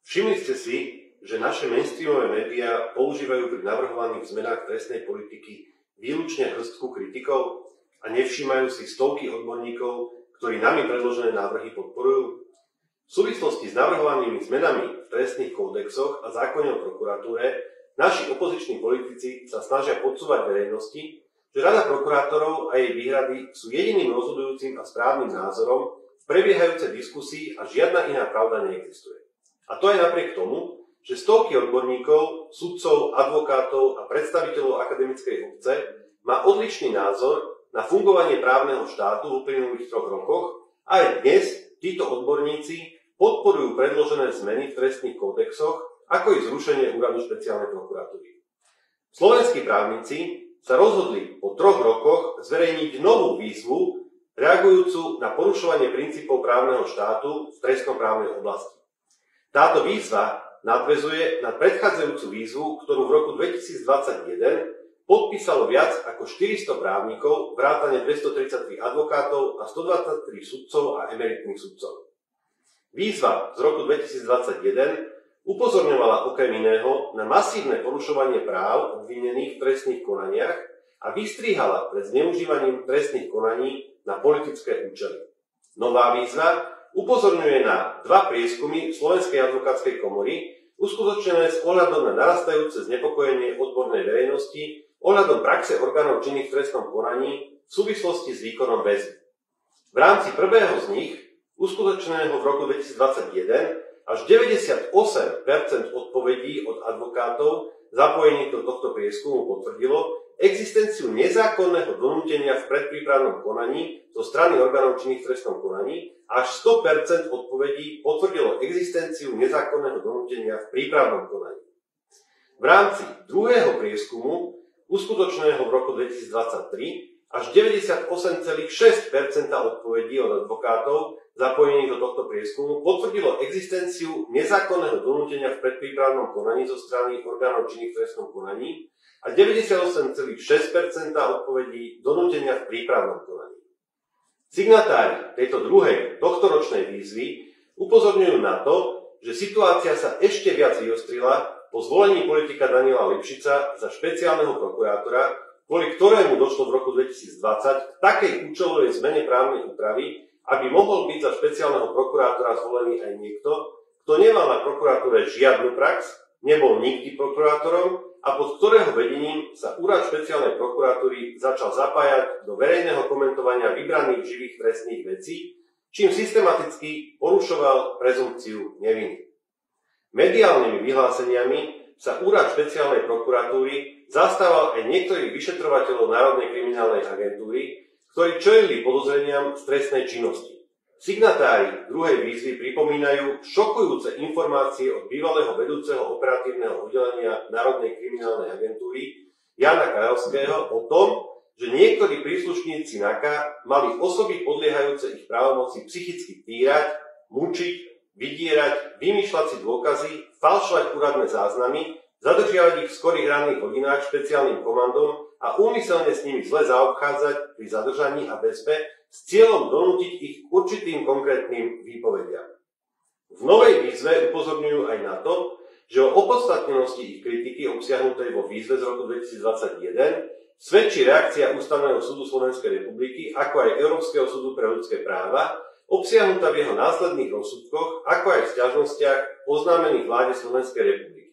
Všimli ste si, že naše mainstreamové médiá používajú pri navrhovaných zmenách trestnej politiky výlučne hrstku kritikov a nevšímajú si stovky odborníkov, ktorí nami predložené návrhy podporujú? V súvislosti s navrhovanými zmenami v trestných kódexoch a zákone o prokuratúre naši opoziční politici sa snažia podsúvať verejnosti, že Rada prokurátorov a jej výhrady sú jediným rozhodujúcim a správnym názorom v prebiehajúcej diskusii a žiadna iná pravda neexistuje. A to aj napriek tomu, že stovky odborníkov, sudcov, advokátov a predstaviteľov akademickej obce má odlišný názor na fungovanie právneho štátu v uplynulých 3 rokoch a aj dnes títo odborníci podporujú predložené zmeny v trestných kódexoch, ako i zrušenie úradu špeciálnej prokuratúry. Slovenskí právnici sa rozhodli po 3 rokoch zverejniť novú výzvu reagujúcu na porušovanie princípov právneho štátu v trestnoprávnej oblasti. Táto výzva nadväzuje na predchádzajúcu výzvu, ktorú v roku 2021 podpísalo viac ako 400 právnikov, vrátane 233 advokátov a 123 sudcov a emeritných sudcov. Výzva z roku 2021 upozorňovala okrem iného na masívne porušovanie práv obvinených v trestných konaniach a vystríhala pred zneužívaním trestných konaní na politické účely. Nová výzva upozorňuje na 2 prieskumy Slovenskej advokátskej komory, uskutočnené s ohľadom na narastajúce znepokojenie odbornej verejnosti ohľadom praxe orgánov činných v trestnom konaní v súvislosti s výkonom väzby. V rámci prvého z nich, uskutočneného v roku 2021, až 98% odpovedí od advokátov zapojených do tohto prieskumu potvrdilo existenciu nezákonného donútenia v predprípravnom konaní zo strany orgánov činných v trestnom konaní, až 100% odpovedí potvrdilo existenciu nezákonného donútenia v prípravnom konaní. V rámci druhého prieskumu, uskutočneného v roku 2023, až 98,6% odpovedí od advokátov zapojených do tohto prieskumu potvrdilo existenciu nezákonného donútenia v predprípravnom konaní zo strany orgánov činných v trestnom konaní a 98,6% odpovedí donútenia v prípravnom konaní. Signatári tejto druhej tohtoročnej výzvy upozorňujú na to, že situácia sa ešte viac vyostrila po zvolení politika Daniela Lipšica za špeciálneho prokurátora, kvôli ktorému došlo v roku 2020 k takej účelovej zmene právnej úpravy, aby mohol byť za špeciálneho prokurátora zvolený aj niekto, kto nemal na prokuratúre žiadnu prax, nebol nikdy prokurátorom a pod ktorého vedením sa úrad špeciálnej prokuratúry začal zapájať do verejného komentovania vybraných živých trestných vecí, čím systematicky porušoval prezumpciu neviny. Mediálnymi vyhláseniami sa úrad špeciálnej prokuratúry zastával aj niektorých vyšetrovateľov Národnej kriminálnej agentúry, ktorí čelili podozreniam z trestnej činnosti. Signatári druhej výzvy pripomínajú šokujúce informácie od bývalého vedúceho operatívneho oddelenia Národnej kriminálnej agentúry Jana Kráľovského o tom, že niektorí príslušníci NAKA mali osoby podliehajúce ich právomoci psychicky týrať, mučiť, vydierať, vymýšľať si dôkazy, falšovať úradné záznamy, zadržiavať ich v skorých ranných hodinách špeciálnym komandom a úmyselne s nimi zle zaobchádzať pri zadržaní a väzbe s cieľom donútiť ich k určitým konkrétnym výpovediam. V novej výzve upozorňujú aj na to, že o opodstatnenosti ich kritiky obsiahnutej vo výzve z roku 2021 svedčí reakcia Ústavného súdu Slovenskej republiky, ako aj Európskeho súdu pre ľudské práva, obsiahnutá v jeho následných rozsudkoch, ako aj v sťažnostiach oznámených vláde Slovenskej republiky.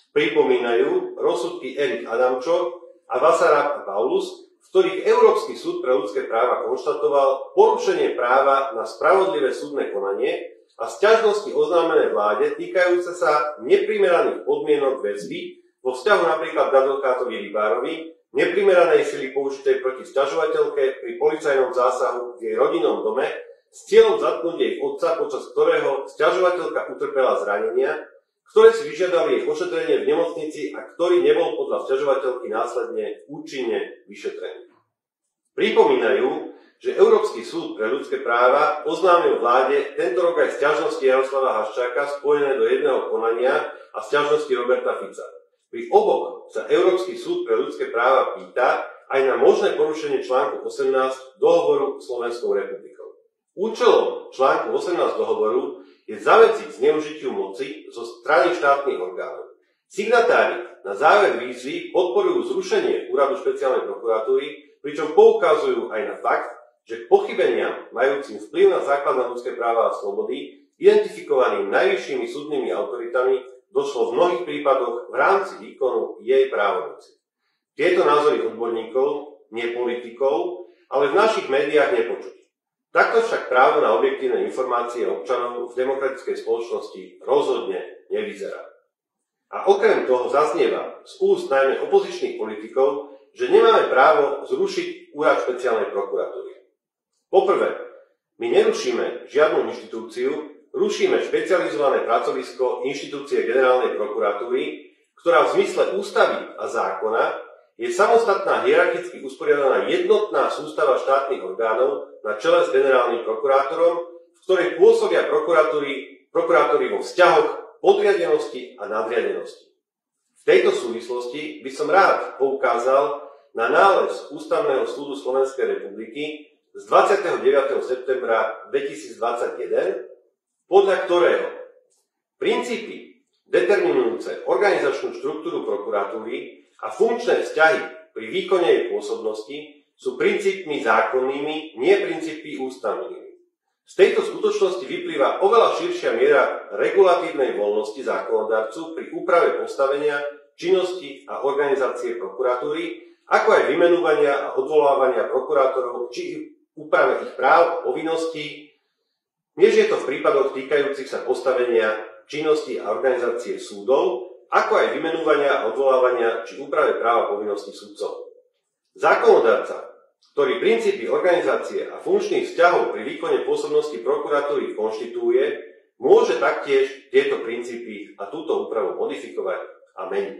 Pripomínajú rozsudky Erik Adamčo a Vasarab a Paulus, v ktorých Európsky súd pre ľudské práva konštatoval porušenie práva na spravodlivé súdne konanie a sťažnosti oznámené vláde týkajúce sa neprimeraných podmienok väzby vo vzťahu napríklad k advokátovi Rybárovi, neprimeranej sily použitej proti sťažovateľke pri policajnom zásahu v jej rodinnom dome s cieľom zatknúť jej otca, počas ktorého sťažovateľka utrpela zranenia, ktoré si vyžiadali jej ošetrenie v nemocnici a ktorý nebol podľa sťažovateľky následne účinne vyšetrený. Pripomínajú, že Európsky súd pre ľudské práva oznámil vláde tento rok aj sťažnosti Jaroslava Haščáka spojené do jedného konania a sťažnosti Roberta Fica. Pri oboch sa Európsky súd pre ľudské práva pýta aj na možné porušenie článku 18 dohovoru s Slovenskou republikou. Účelom článku 18 dohovoru je zamedziť zneužitiu moci zo strany štátnych orgánov. Signatári na záver výzvy podporujú zrušenie úradu špeciálnej prokuratúry, pričom poukazujú aj na fakt, že k pochybeniam majúcim vplyv na základné ľudské práva a slobody, identifikovaným najvyššími súdnymi autoritami, došlo v mnohých prípadoch v rámci výkonu jej právomoci. Tieto názory odborníkov, nie politikov, ale v našich médiách nepočuť. Takto však právo na objektívne informácie občanov v demokratickej spoločnosti rozhodne nevyzerá. A okrem toho zaznieva z úst najmä opozičných politikov, že nemáme právo zrušiť úrad špeciálnej prokuratúry. Poprvé, my nerušíme žiadnu inštitúciu, rušíme špecializované pracovisko inštitúcie generálnej prokuratúry, ktorá v zmysle ústavy a zákona je samostatná hierarchicky usporiadaná jednotná sústava štátnych orgánov na čele s generálnym prokurátorom, v ktorej pôsobia prokurátori vo vzťahoch podriadenosti a nadriadenosti. V tejto súvislosti by som rád poukázal na nález Ústavného súdu Slovenskej republiky z 29. septembra 2021, podľa ktorého princípy determinujúce organizačnú štruktúru prokuratúry a funkčné vzťahy pri výkone jej pôsobnosti sú princípmi zákonnými, nie princípy ústavnými. Z tejto skutočnosti vyplýva oveľa širšia miera regulatívnej voľnosti zákonodarcu pri úprave postavenia, činnosti a organizácie prokuratúry, ako aj vymenúvania a odvolávania prokurátorov či úprave ich práv a povinností, než je to v prípadoch týkajúcich sa postavenia, činnosti a organizácie súdov, ako aj vymenúvania a odvolávania či úprave práva a povinností sudcov. Zákonodarca, ktorý princípy organizácie a funkčných vzťahov pri výkone pôsobnosti prokuratúry konštituuje, môže taktiež tieto princípy a túto úpravu modifikovať a meniť.